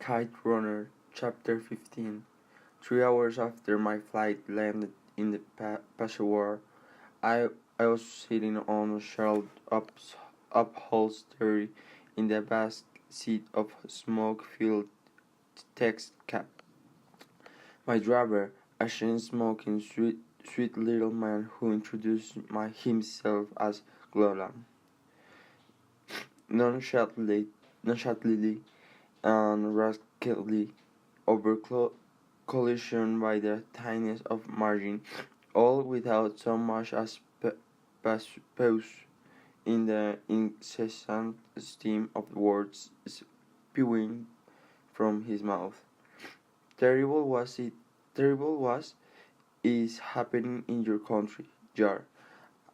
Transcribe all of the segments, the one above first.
Kite Runner, Chapter 15. 3 hours after my flight landed in the Peshawar, I, I was sitting on a shelved upholstery in the back seat of a smoke-filled taxi cab. My driver, a chain-smoking, sweet little man who introduced himself as Glolam, nonchalantly and rascally, over collision by the tiniest of margin, all without so much as pause in the incessant stream of words spewing from his mouth. Terrible was it. Terrible was is happening in your country, Jar.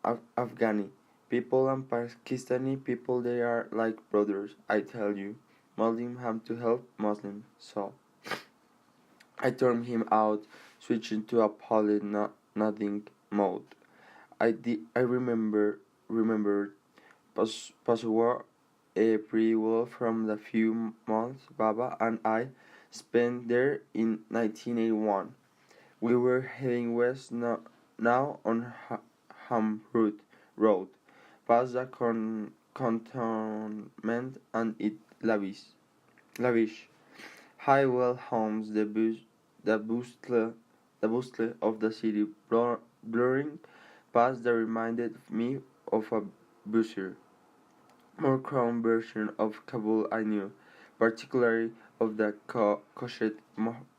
Afghani people and Pakistani people, they are like brothers, I tell you. Muslim have to help Muslim, so I turned him out, switching to a polite nodding mode. I remembered Passover pretty well from the few months Baba and I spent there in 1981. We were heading west now on Hamrud Road, past the cantonment and its lavish high-wall homes, the bustle of the city blurring past that reminded me of a busier, more crowned version of Kabul I knew, particularly of the Koshet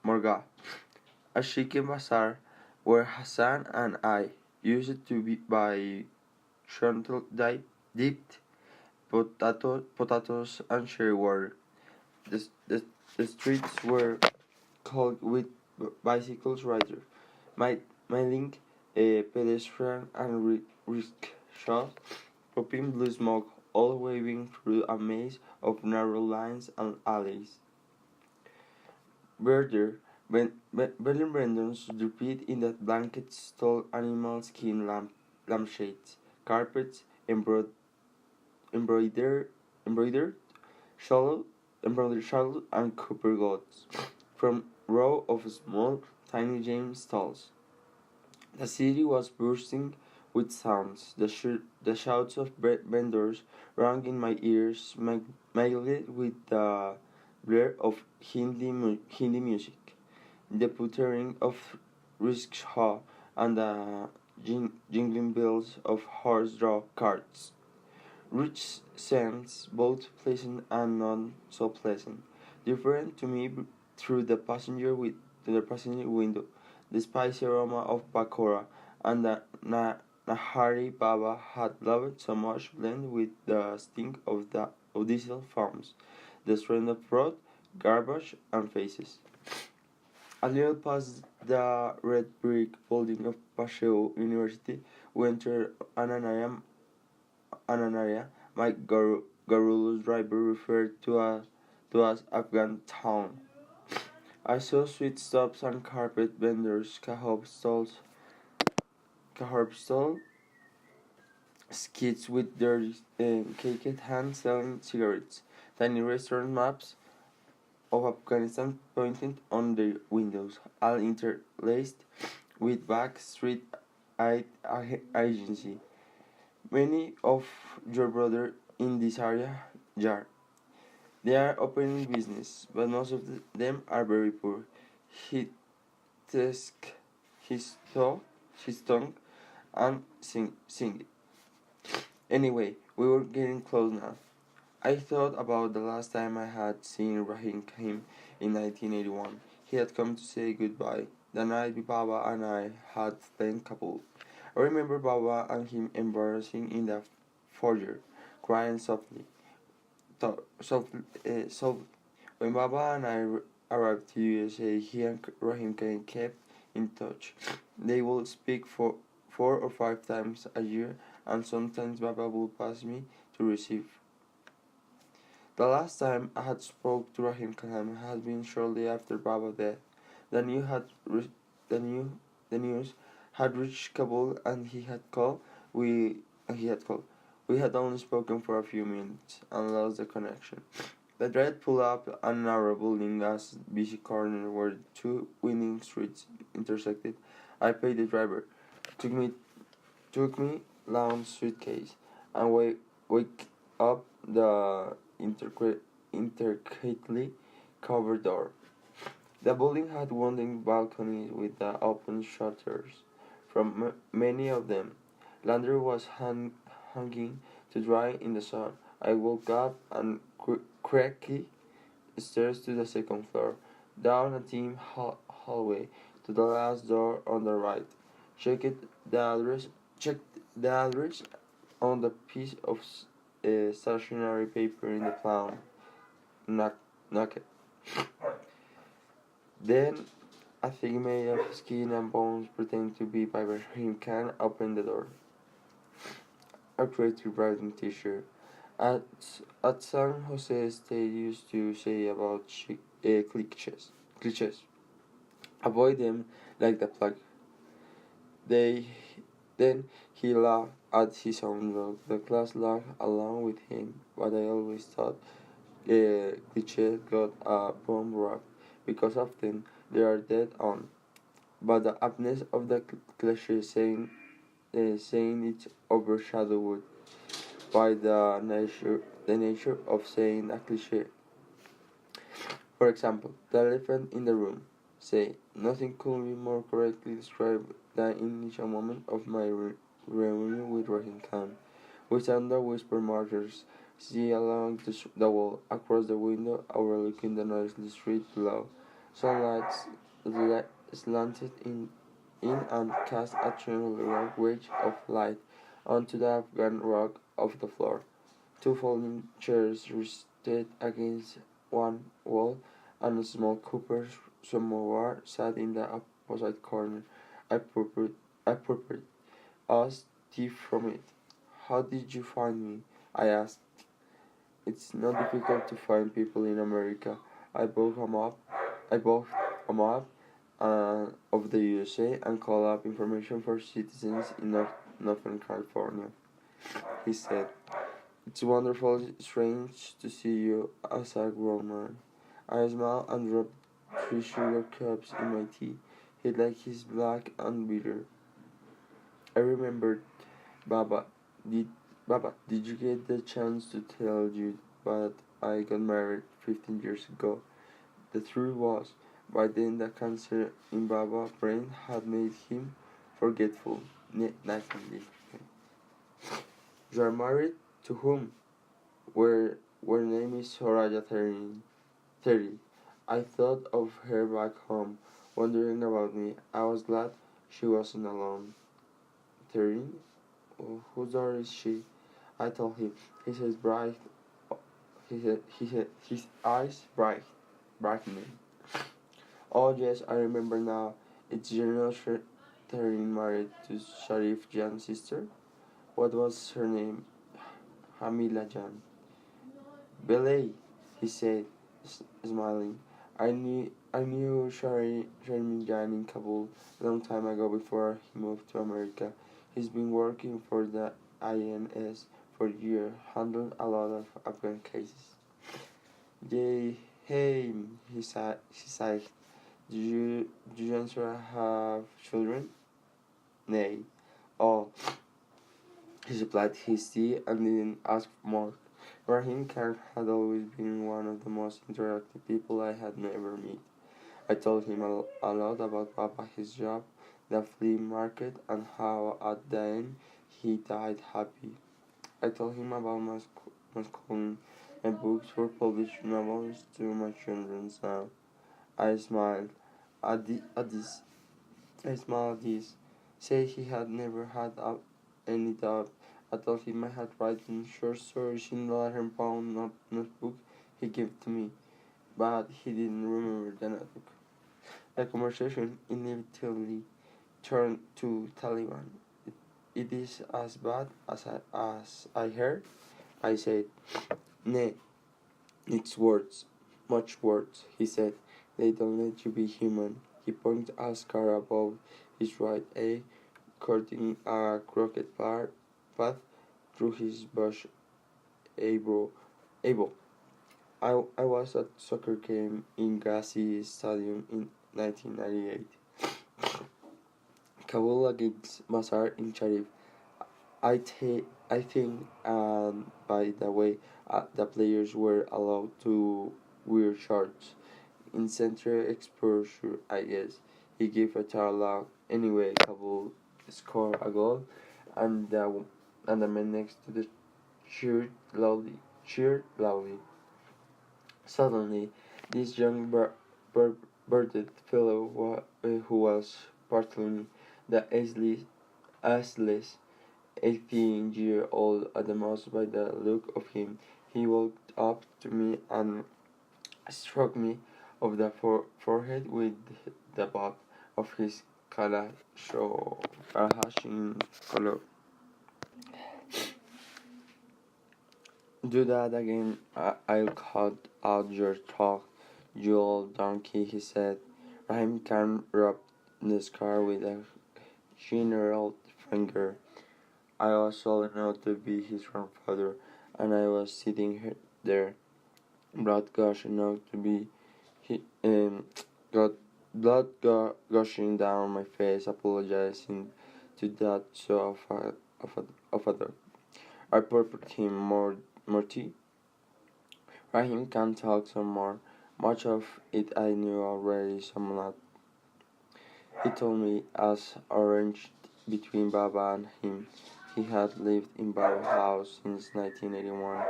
Morga, a chicken bazaar where Hassan and I used to buy shuntel dipped potatoes and cherry water. The streets were clogged with bicycles riders, miling pedestrian and rickshaws, popping blue smoke, all waving through a maze of narrow lanes and alleys. Birder, Berlin Brandons repeat in that blanket stole animal skin lampshades, carpets, embroidered shawl, and copper gods, from row of small, tiny James stalls. The city was bursting with sounds. The shouts of vendors rang in my ears, mingled with the blare of Hindi music, the puttering of rickshaw, and the jingling bells of horse-drawn carts. Rich scents, both pleasant and not so pleasant, different to me through the passenger window, the spicy aroma of pakora and the nahari Baba had loved so much blend with the stink of diesel farms, the strand of broad, garbage, and faces. A little past the red brick building of Pasheo University, we entered an area my garrulous driver referred to as Afghan town. I saw sweet stops and carpet vendors, kebab stalls, kids with their caked hands selling cigarettes, tiny restaurant maps of Afghanistan pointed on their windows, all interlaced with back street agency. Many of your brothers in this area, Jar. They are opening business, but most of them are very poor. He tusked his tongue, and sing it. Anyway, we were getting close now. I thought about the last time I had seen Rahim Kahim in 1981. He had come to say goodbye. The night Baba and I had spent Kabul. I remember Baba and him embarrassing in the foyer, crying softly. When Baba and I arrived to USA, he and Rahim Kahim kept in touch. They would speak for 4 or 5 times a year, and sometimes Baba would pass me to receive. The last time I had spoke to Rahim Khan had been shortly after Baba's death. The news had reached Kabul, and he had called. We had only spoken for a few minutes and lost the connection. The dread pulled up a narrow building as busy corner where two winding streets intersected. I paid the driver, took me down suitcase, and wake up the intricately covered door. The building had wooden balconies with the open shutters. From many of them, laundry was hanging to dry in the sun. I woke up and creaky stairs to the second floor, down a dim hallway to the last door on the right. Checked the address. Checked the address on the piece of stationery paper in the palm. Knocked. Then a thing made of skin and bones pretending to be Ibrahim Khan opened the door. A creative writing teacher at San Jose State used to say about cliches. Avoid them like the plague. They Then he laughed at his own joke. The class laughed along with him, but I always thought cliches got a bomb rap because often they are dead on. But the aptness of the cliche saying it's overshadowed by the nature of saying a cliche. For example, the elephant in the room. Say, nothing could be more correctly described than initial moment of my reunion with Rahim Khan. We stand there whisper martyrs, see along the wall, across the window, overlooking the noisy street below. Sunlight slanted in and cast a triangular wedge of light onto the Afghan rock of the floor. Two folding chairs rested against one wall, and a small copper samovar sat in the opposite corner. I prepared us tea from it. How did you find me? I asked. It's not difficult to find people in America. I bought a map of the USA and called up information for citizens in Northern California. He said, "It's wonderful, strange to see you as a grown man." I smiled and dropped 3 sugar cups in my tea. He liked his black and bitter. I remembered, Baba, did you get the chance to tell you that I got married 15 years ago? The truth was, by then the cancer in Baba's brain had made him forgetful. Naturally. You are married? To whom? Her name is Soraya Terry. I thought of her back home, wondering about me. I was glad she wasn't alone. Terry? Whose daughter is she? I told him. His eyes bright. His eyes brightening. Oh yes, I remember now. It's General Terry married to Sharif Jan's sister. What was her name? Hamila Jan. Belay, he said, smiling. I knew Sharmin Jan in Kabul a long time ago before he moved to America. He's been working for the INS for years, handled a lot of Afghan cases. Yay, hey, he sighed. Do you answer have children? Nay. Oh, he supplied his tea and didn't ask more. Rahim Khan had always been one of the most interactive people I had ever met. I told him a lot about Papa, his job, the flea market, and how at the end he died happy. I told him about my schooling. My books were published novels to my children now. I smiled at this. I smiled at this. Say he had never had any doubt. I told him I had written short stories in the 11-pound notebook he gave to me, but he didn't remember the notebook. The conversation inevitably turned to Taliban. It is as bad as I heard. I said, "Nay, it's worse, much worse," he said. "They don't let you be human." He pointed a scar above his right eye, cutting a crooked path through his bush eyebrow. I was at soccer game in Ghazi Stadium in 1998. Kabul against Mazar in Sharif. I think, and by the way, the players were allowed to wear shorts. In center exposure, I guess. He gave a tarlac. Anyway, Kabul scored a goal, and the man next to the cheered loudly. Cheered loudly. Suddenly, this young bearded fellow who was partly the ageless 18-year-old at the most by the look of him, he walked up to me and struck me on the forehead with the butt of his Kalashnikov color. Do that again, I'll cut out your throat, you old donkey, he said. Rahim Khan rubbed the scar with a general finger. I was old enough to be his grandfather, and I was sitting there, blood gushing enough to be got gushing down my face, apologizing to that so of a dog. I purported him more tea. Rahim can't talk some more. Much of it I knew already, some not. He told me, as arranged between Baba and him, he had lived in Baba's house since 1981.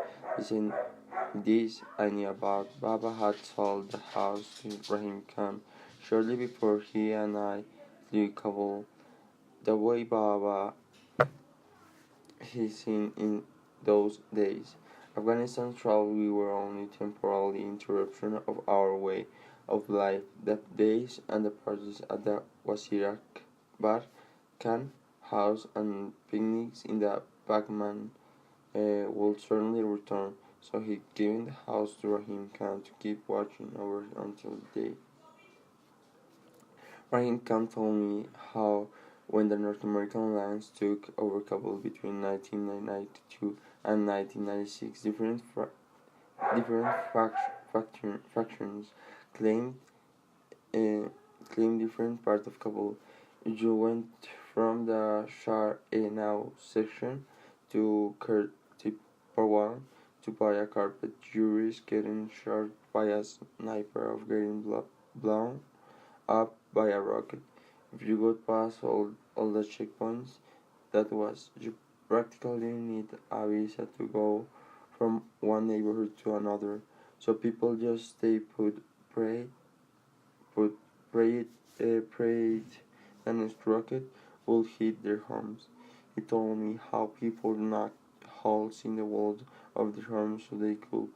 This I knew about. Baba had sold the house to Rahim Khan shortly before he and I flew Kabul. The way Baba he seen in those days. Afghanistan travel we were only temporarily interruption of our way of life. The days and the parties at the Wazir Bar, Khan house and picnics in the Bagman would certainly return. So he given the house to Rahim Khan to keep watching over until the day. Rahim Khan told me how when the North American Alliance took over Kabul between 1992 and 1996, different factions claimed different parts of Kabul. You went from the Shah-e-Now section to Parwan to buy a carpet. You risk getting shot by a sniper or getting blown up by a rocket. If you got past all the checkpoints, that was, you practically need a visa to go from one neighborhood to another. So people just stay prayed the next rocket will hit their homes. He told me how people knocked holes in the walls of their homes so they could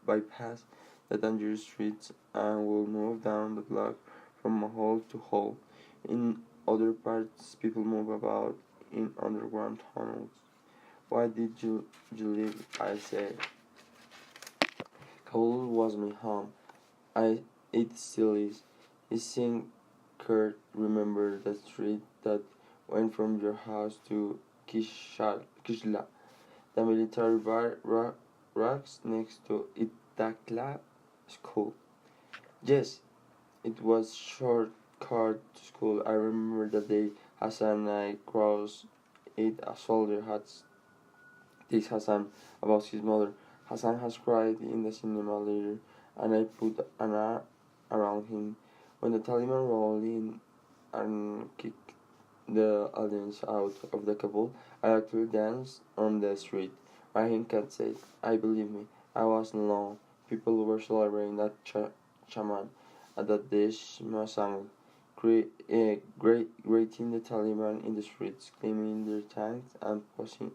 bypass the dangerous streets and will move down the block from hole to hole. In other parts, people move about in underground tunnels. Why did you leave? I said. Kabul was my home. It still is. He think Kurt remember the street that went from your house to Kishla, the military barracks next to Itakla school. Yes, it was shortcut to school. I remember the day Hassan and I crossed it. A soldier had teased Hassan about his mother. Hassan has cried in the cinema later, and I put an arm around him. When the Taliban rolled in and kicked the audience out of the Kabul, I actually danced on the street. Rahim Khan said, I believe me, I wasn't alone. People were celebrating that shaman at the Desh Masang, greeting the Taliban in the streets, claiming their tanks and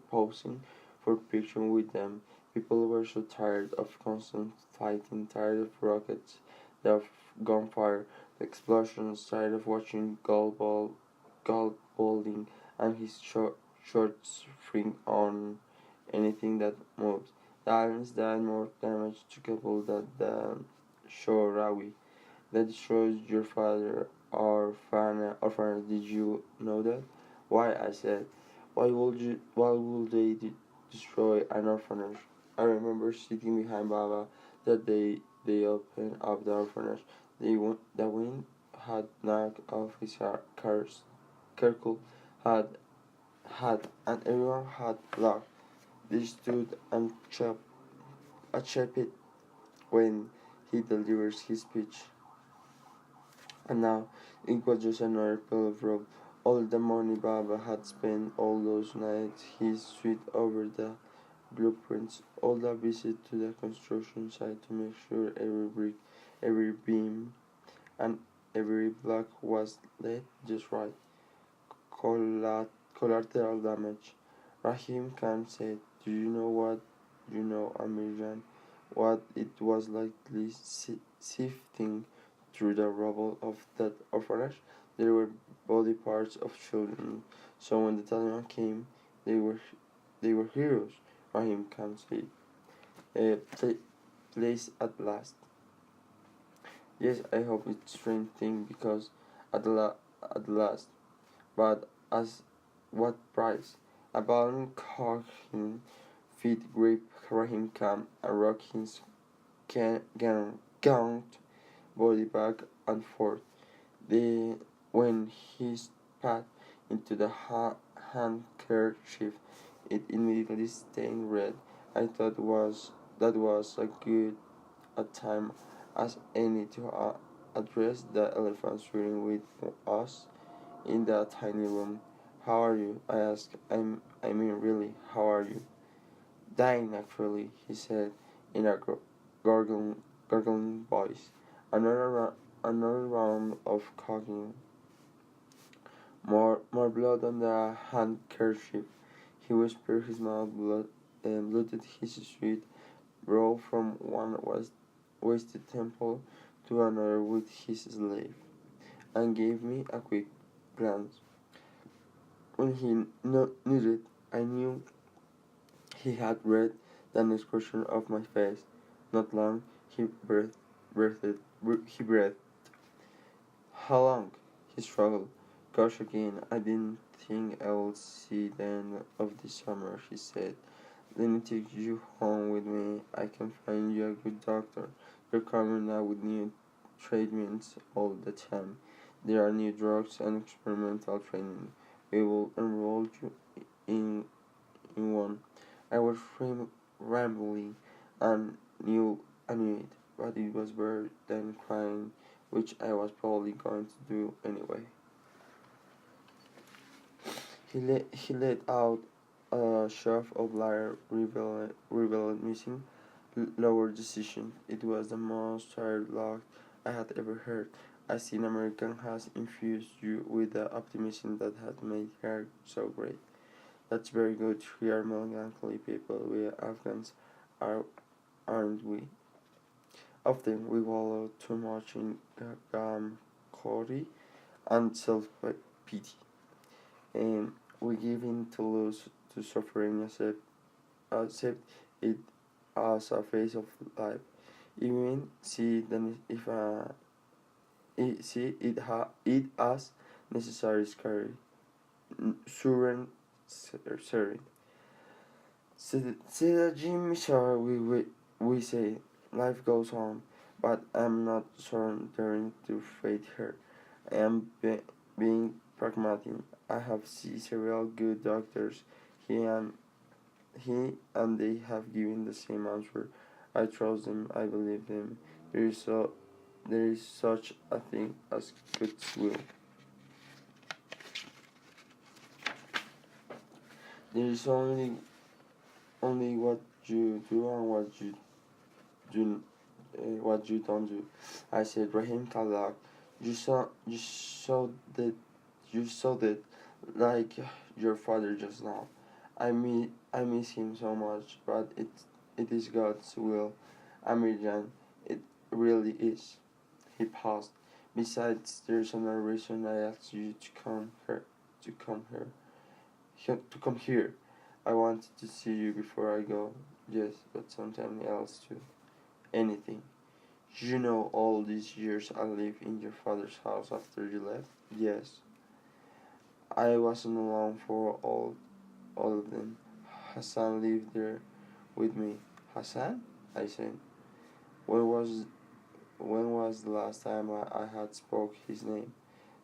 posing for pictures with them. People were so tired of constant fighting, tired of rockets, the gunfire, the explosions, tired of watching Balding and his shorts fring on anything that moves. The islands did more damage to Kabul than the Shorawi that destroys your father orphanage. Did you know that? Why? I said. Why would they destroy an orphanage? I remember sitting behind Baba that day they opened up the orphanage. The wind had knocked off his car's curl, and everyone had laughed. They stood and chapped when he delivered his speech. And now it was just another pile of rope. All the money Baba had spent, all those nights he sweat over the blueprints, all the visit to the construction site to make sure every brick, every beam, and every block was laid just right. Collateral damage. Rahim Khan said, "Do you know what you know, Amirjan? What it was like sifting through the rubble of that orphanage? There were body parts of children. So when the Taliban came, they were heroes." Rahim Khan said, "Place at last." Yes, I hope it's a strange thing because at last, but as what price? A balloon caught him, feet grip Rahim Khan and rock his gaunt body back and forth. When he spat into the handkerchief, it immediately stained red. I thought that was as good a time as any to address the elephant swimming with us in that tiny room. "How are you?" I asked. I mean really, how are you?" "Dying, actually," he said in a gurgling voice. Another round of coughing. More blood on the handkerchief. He whispered, his mouth blotted his sweat brow from one wasted temple to another with his sleeve, and gave me a quick glance. When he nodded, I knew he had read the expression of my face. Not long, he breathed. "How long?" He struggled. "Gosh, again, I didn't think I'll see the end of the summer," he said. "Let me take you home with me. I can find you a good doctor. They're coming out with new treatments all the time. There are new drugs and experimental training. We will enroll you in one." I was rambling and knew it, but it was better than crying, which I was probably going to do anyway. He let out a shaft of light, revealed missing lower decision. It was the most tired laugh I had ever heard. "I see an American has infused you with the optimism that had made her so great." "That's very good. We are melancholy people. We Afghans aren't we? Often we wallow too much in ghamkhori and self-pity, and we give in to lose to suffering, accept it as a phase of life. Even see it as necessary, scary, surrender. See the Jimmy Shore, we say, life goes on, but I'm not surrendering to fate here. I am being pragmatic. I have seen several good doctors. He and they have given the same answer. I trust them. I believe them. There is such a thing as goodwill. There is only what you do and what you don't do. I said, "Rahim Kalak, you saw that like your father just now. I miss him so much, but it is God's will, Amirjan. It really is." He paused. "Besides, there's another reason I asked you to come here. I wanted to see you before I go." "Yes, but sometime else too." "Anything." "You know all these years I lived in your father's house after you left?" "Yes." "I wasn't alone for all of them. Hassan lived there with me." Hassan? I said. When was the last time I had spoke his name?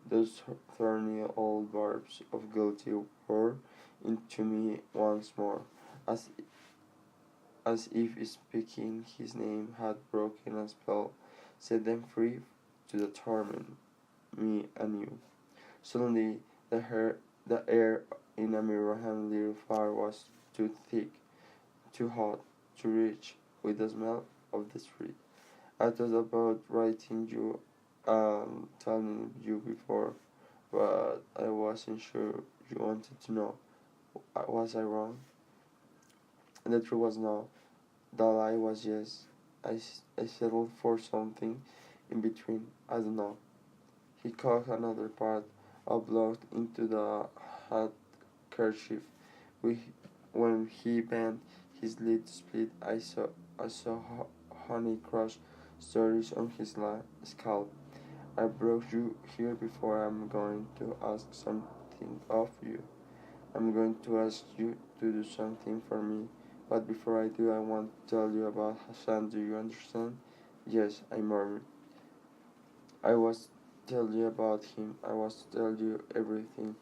Those thorny old barbs of guilty were into me once more, as if speaking his name had broken a spell, set them free to torment me anew. Suddenly, the air in Amiraham little fire was too thick, too hot, too rich with the smell of the street. I thought about writing you and telling you before, but I wasn't sure you wanted to know. Was I wrong? And the truth was no. The lie was yes. I settled for something in between. I don't know. He caught another part of blood into the hot kerchief. We, when he bent his lid to split, I saw honey crush stories on his scalp. I brought you here before I'm going to ask something of you. I'm going to ask you to do something for me. But before I do, I want to tell you about Hassan. Do you understand? Yes, I murmured. I was to tell you about him. I was to tell you everything.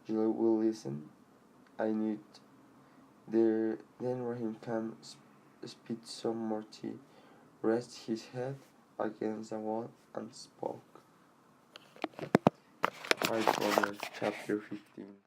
You will listen. I need. Then Rahim Khan spit some more tea, rested his head against the wall, and spoke. AudioBook Chapter 15.